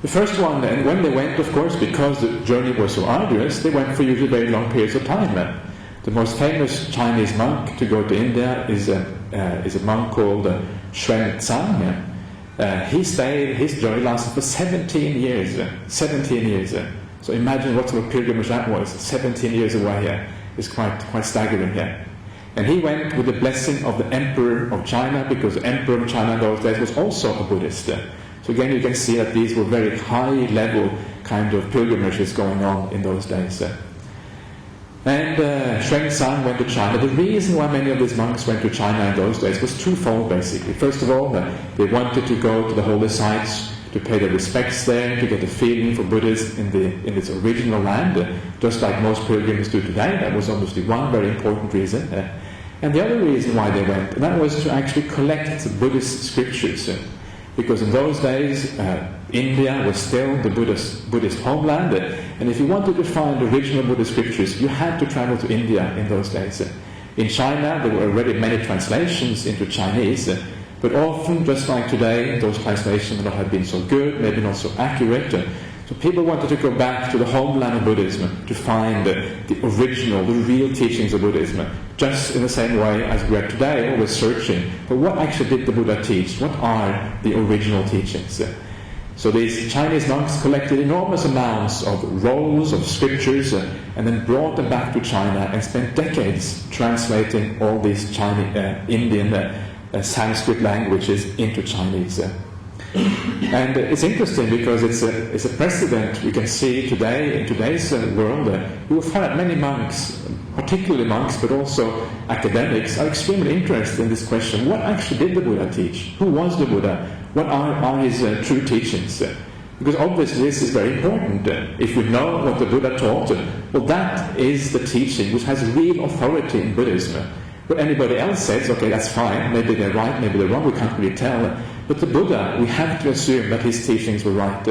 The first one, and when they went, of course, because the journey was so arduous, they went for usually very long periods of time. The most famous Chinese monk to go to India is a monk called Xuan Zang. His journey lasted for 17 years. 17 years. So imagine what sort of pilgrimage that was. 17 years away. It's quite staggering here. And he went with the blessing of the Emperor of China, because the Emperor of China in those days was also a Buddhist. So again, you can see that these were very high-level kind of pilgrimages going on in those days. And Xuan Zang went to China. The reason why many of these monks went to China in those days was twofold, basically. First of all, they wanted to go to the holy sites, to pay their respects there, to get a feeling for Buddhism in its original land, just like most pilgrims do today. That was obviously one very important reason. And the other reason why they went, and that was to actually collect Buddhist scriptures. Because in those days, India was still the Buddhist homeland, and if you wanted to find original Buddhist scriptures, you had to travel to India in those days. In China, there were already many translations into Chinese, but often, just like today, those translations may not have been so good, maybe not so accurate. So people wanted to go back to the homeland of Buddhism to find the original, the real teachings of Buddhism, just in the same way as we are today, always searching. But what actually did the Buddha teach? What are the original teachings? So these Chinese monks collected enormous amounts of rolls of scriptures and then brought them back to China and spent decades translating all these Indian Sanskrit languages into Chinese. And it's interesting because it's a precedent we can see today in today's world. You will find that many monks, particularly monks but also academics, are extremely interested in this question: what actually did the Buddha teach? Who was the Buddha? What are his true teachings? Because obviously this is very important. If we know what the Buddha taught, well, that is the teaching which has real authority in Buddhism. What anybody else says, okay, that's fine, maybe they're right, maybe they're wrong, we can't really tell. But the Buddha, we have to assume that his teachings were right.